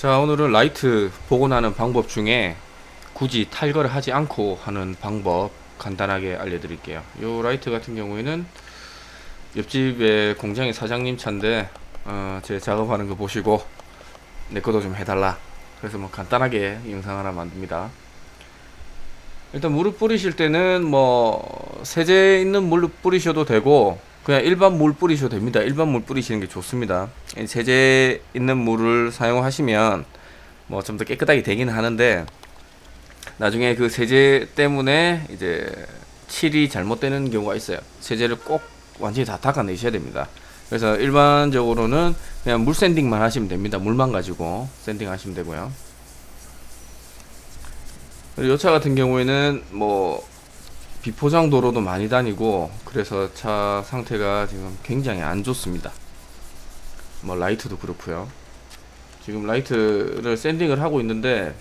자, 오늘은 라이트 복원하는 방법 중에 굳이 탈거를 하지 않고 하는 방법 간단하게 알려드릴게요. 요 라이트 같은 경우에는 옆집에 공장의 사장님 차인데 제 작업하는 거 보시고 내 것도 좀 해달라. 그래서 뭐 간단하게 영상 하나 만듭니다. 일단 물을 뿌리실 때는 뭐 세제 있는 물로 뿌리셔도 되고 그냥 일반 물 뿌리셔도 됩니다. 일반 물 뿌리시는 게 좋습니다. 세제 있는 물을 사용하시면 뭐 좀 더 깨끗하게 되긴 하는데 나중에 그 세제 때문에 이제 칠이 잘못되는 경우가 있어요. 세제를 꼭 완전히 다 닦아내셔야 됩니다. 그래서 일반적으로는 그냥 물 샌딩만 하시면 됩니다. 물만 가지고 샌딩 하시면 되고요. 이 차 같은 경우에는 뭐 비포장 도로도 많이 다니고 그래서 차 상태가 지금 굉장히 안 좋습니다. 뭐 라이트도 그렇고요. 지금 라이트를 샌딩을 하고 있는데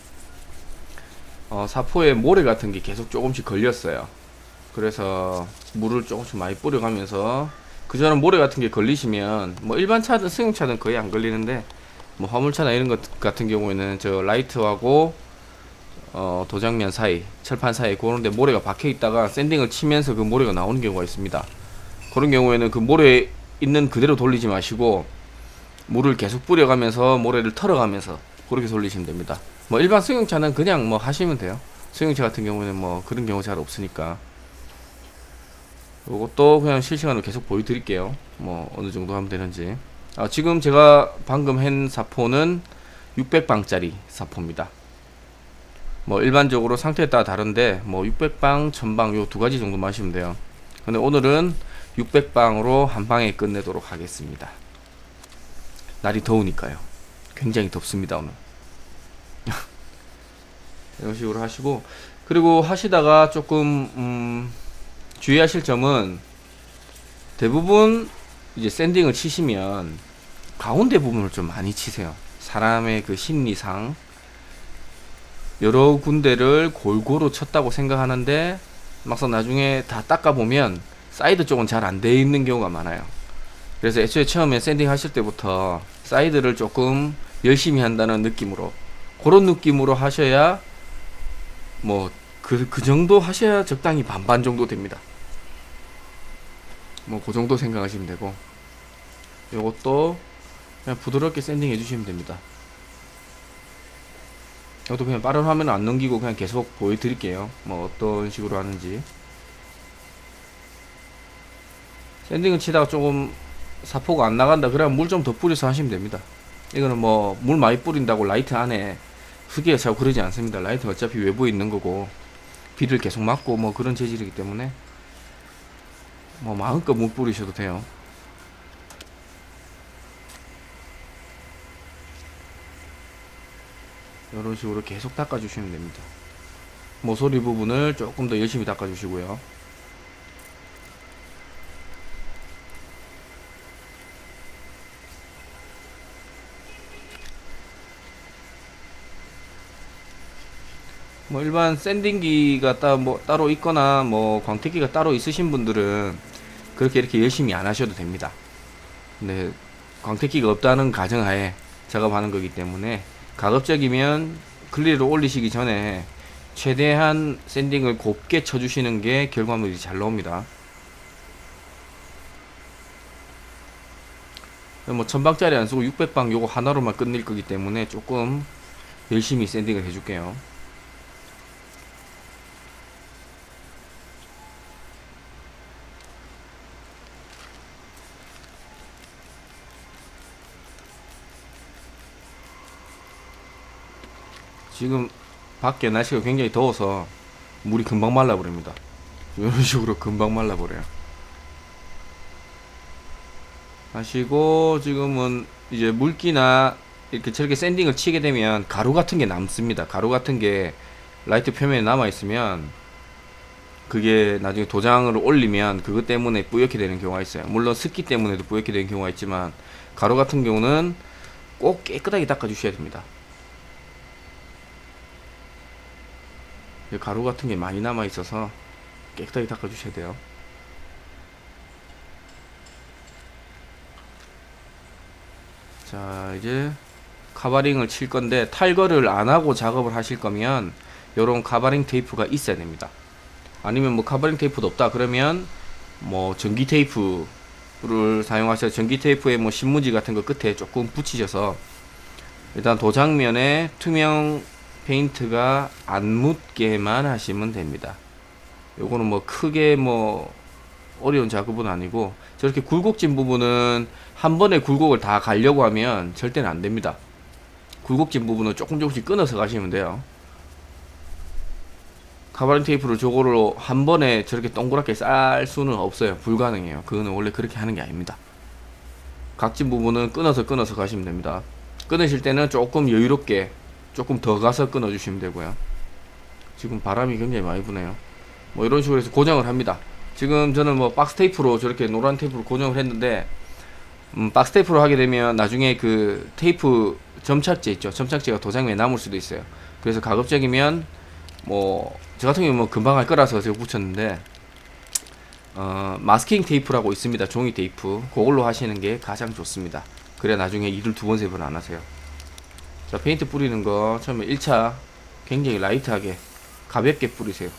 사포에 모래 같은 게 계속 조금씩 걸렸어요. 그래서 물을 조금씩 많이 뿌려가면서 그전에 모래 같은 게 걸리시면 뭐 일반 차든 승용차든 거의 안 걸리는데 뭐 화물차나 이런 것 같은 경우에는 저 라이트하고 도장면 사이, 철판 사이 그런데 모래가 박혀 있다가 샌딩을 치면서 그 모래가 나오는 경우가 있습니다. 그런 경우에는 그 모래 있는 그대로 돌리지 마시고 물을 계속 뿌려가면서 모래를 털어가면서 그렇게 돌리시면 됩니다. 뭐 일반 승용차는 그냥 뭐 하시면 돼요. 승용차 같은 경우는 뭐 그런 경우 잘 없으니까. 이것도 그냥 실시간으로 계속 보여드릴게요. 뭐 어느 정도 하면 되는지. 지금 제가 방금 한 사포는 600방짜리 사포입니다. 뭐 일반적으로 상태에 따라 다른데 뭐 600방, 1000방 요 두 가지 정도 마시면 돼요. 근데 오늘은 600방으로 한 방에 끝내도록 하겠습니다. 날이 더우니까요. 굉장히 덥습니다 오늘. 이런 식으로 하시고 그리고 하시다가 조금 주의하실 점은 대부분 이제 샌딩을 치시면 가운데 부분을 좀 많이 치세요. 사람의 그 심리상 여러 군데를 골고루 쳤다고 생각하는데 막상 나중에 다 닦아보면 사이드 쪽은 잘 안 돼 있는 경우가 많아요. 그래서 애초에 처음에 샌딩 하실 때부터 사이드를 조금 열심히 한다는 느낌으로 그런 느낌으로 하셔야 뭐 그 정도 하셔야 적당히 반반 정도 됩니다. 뭐 그 정도 생각하시면 되고 요것도 그냥 부드럽게 샌딩 해주시면 됩니다. 이것도 그냥 빠른 화면 안 넘기고 그냥 계속 보여드릴게요. 뭐 어떤 식으로 하는지. 샌딩을 치다가 조금 사포가 안 나간다 그러면 물 좀 더 뿌려서 하시면 됩니다. 이거는 뭐 물 많이 뿌린다고 라이트 안에 흙이 차고 그러지 않습니다. 라이트는 어차피 외부에 있는 거고 비를 계속 맞고 뭐 그런 재질이기 때문에 뭐 마음껏 물 뿌리셔도 돼요. 이런 식으로 계속 닦아주시면 됩니다. 모서리 부분을 조금 더 열심히 닦아주시고요. 뭐 일반 샌딩기가 따로 있거나 뭐 광택기가 따로 있으신 분들은 그렇게 이렇게 열심히 안 하셔도 됩니다. 근데 광택기가 없다는 가정하에 작업하는 거기 때문에 가급적이면 클리를 올리시기 전에 최대한 샌딩을 곱게 쳐주시는 게 결과물이 잘 나옵니다. 뭐 1000방짜리 안 쓰고 600방 요거 하나로만 끝낼 거기 때문에 조금 열심히 샌딩을 해줄게요. 지금 밖에 날씨가 굉장히 더워서 물이 금방 말라버립니다. 이런 식으로 금방 말라버려요. 하시고 지금은 이제 물기나 이렇게 저렇게 샌딩을 치게 되면 가루 같은 게 남습니다. 가루 같은 게 라이트 표면에 남아 있으면 그게 나중에 도장을 올리면 그것 때문에 뿌옇게 되는 경우가 있어요. 물론 습기 때문에도 뿌옇게 되는 경우가 있지만 가루 같은 경우는 꼭 깨끗하게 닦아 주셔야 됩니다. 가루 같은 게 많이 남아 있어서 깨끗하게 닦아 주셔야 돼요. 자, 이제 카바링을 칠 건데, 탈거를 안 하고 작업을 하실 거면 요런 카바링 테이프가 있어야 됩니다. 아니면 뭐 카바링 테이프도 없다 그러면 뭐 전기 테이프를 사용하셔서, 전기 테이프에 뭐 신문지 같은 거 끝에 조금 붙이셔서 일단 도장면에 투명 페인트가 안 묻게만 하시면 됩니다. 요거는 뭐 크게 뭐 어려운 작업은 아니고, 저렇게 굴곡진 부분은 한 번에 굴곡을 다 가려고 하면 절대는 안 됩니다. 굴곡진 부분은 조금씩 끊어서 가시면 돼요. 카바링 테이프를 저거로 한 번에 저렇게 동그랗게 쌀 수는 없어요. 불가능해요. 그거는 원래 그렇게 하는 게 아닙니다. 각진 부분은 끊어서 가시면 됩니다. 끊으실 때는 조금 여유롭게 조금 더 가서 끊어 주시면 되고요. 지금 바람이 굉장히 많이 부네요. 뭐 이런 식으로 해서 고정을 합니다. 지금 저는 뭐 박스 테이프로 저렇게 노란 테이프로 고정을 했는데, 박스 테이프로 하게 되면 나중에 그 테이프 점착제 있죠. 점착제가 도장면에 남을 수도 있어요. 그래서 가급적이면 뭐 저 같은 경우는 뭐 금방 할 거라서 제가 붙였는데, 마스킹 테이프라고 있습니다. 종이 테이프. 그걸로 하시는 게 가장 좋습니다. 그래야 나중에 일을 두 번, 세 번 안 하세요. 자, 페인트 뿌리는 거 처음에 1차 굉장히 라이트하게 가볍게 뿌리세요.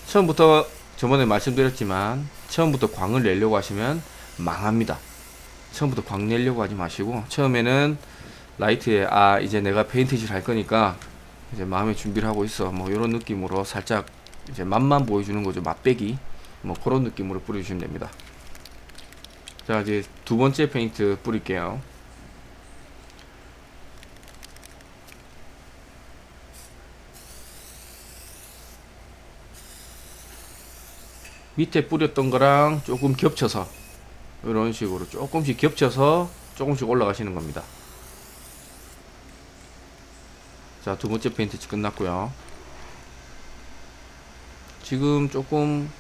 처음부터 저번에 말씀드렸지만 처음부터 광을 내려고 하시면 망합니다. 처음부터 광 내려고 하지 마시고, 처음에는 라이트에 이제 내가 페인트질 할 거니까 이제 마음의 준비를 하고 있어, 뭐 이런 느낌으로 살짝 이제 맛만 보여주는 거죠. 맛배기 뭐 그런 느낌으로 뿌려주시면 됩니다. 자, 이제 두 번째 페인트 뿌릴게요. 밑에 뿌렸던 거랑 조금 겹쳐서 이런 식으로 조금씩 겹쳐서 조금씩 올라가시는 겁니다. 자, 두 번째 페인트 끝났고요. 지금 조금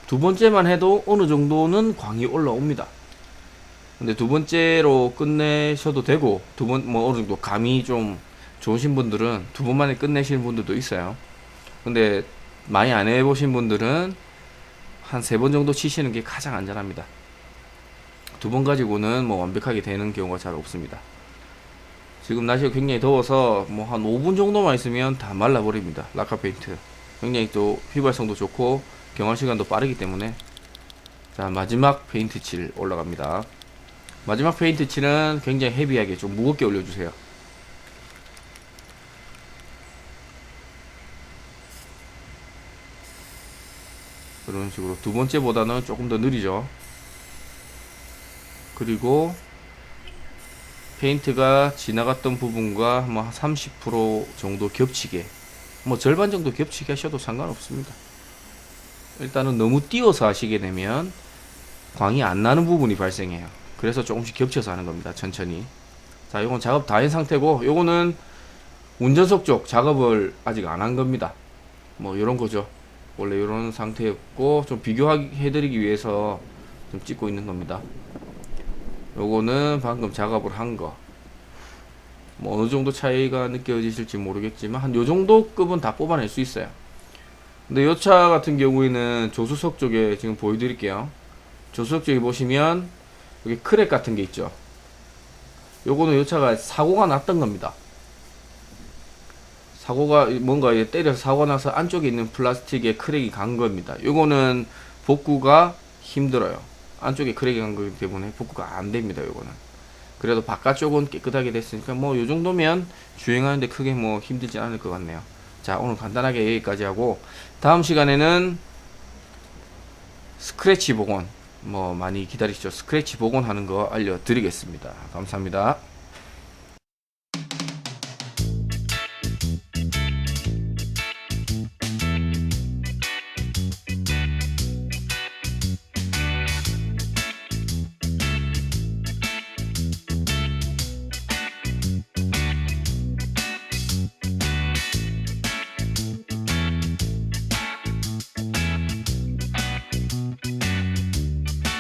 두 번째만 해도 어느 정도는 광이 올라옵니다. 근데 두 번째로 끝내셔도 되고, 두 번 뭐 어느 정도 감이 좀 좋으신 분들은 두 번 만에 끝내시는 분들도 있어요. 근데 많이 안 해보신 분들은 한 세 번 정도 치시는 게 가장 안전합니다. 두 번 가지고는 뭐 완벽하게 되는 경우가 잘 없습니다. 지금 날씨가 굉장히 더워서 뭐 한 5분 정도만 있으면 다 말라버립니다. 라카 페인트 굉장히 또 휘발성도 좋고 경화 시간도 빠르기 때문에. 자, 마지막 페인트 칠 올라갑니다. 마지막 페인트 칠은 굉장히 헤비하게 좀 무겁게 올려주세요. 그런 식으로 두 번째보다는 조금 더 느리죠. 그리고 페인트가 지나갔던 부분과 뭐 30% 정도 겹치게, 뭐 절반 정도 겹치게 하셔도 상관없습니다. 일단은 너무 띄워서 하시게 되면 광이 안 나는 부분이 발생해요. 그래서 조금씩 겹쳐서 하는 겁니다. 천천히. 자, 요건 작업 다 한 상태고, 요거는 운전석 쪽 작업을 아직 안 한 겁니다. 뭐 요런 거죠. 원래 요런 상태였고, 좀 비교해 드리기 위해서 좀 찍고 있는 겁니다. 요거는 방금 작업을 한 거. 뭐 어느 정도 차이가 느껴지실지 모르겠지만 한 요 정도 급은 다 뽑아낼 수 있어요. 근데 요 차 같은 경우에는 조수석 쪽에 지금 보여드릴게요. 조수석 쪽에 보시면 여기 크랙 같은 게 있죠. 요거는 요 차가 사고가 났던 겁니다. 사고가 뭔가 때려서 사고가 나서 안쪽에 있는 플라스틱에 크랙이 간 겁니다. 요거는 복구가 힘들어요. 안쪽에 크랙이 간 거기 때문에 복구가 안 됩니다. 요거는. 그래도 바깥쪽은 깨끗하게 됐으니까 뭐 요 정도면 주행하는데 크게 뭐 힘들지 않을 것 같네요. 자, 오늘 간단하게 여기까지 하고, 다음 시간에는 스크래치 복원, 뭐 많이 기다리시죠. 스크래치 복원하는 거 알려드리겠습니다. 감사합니다.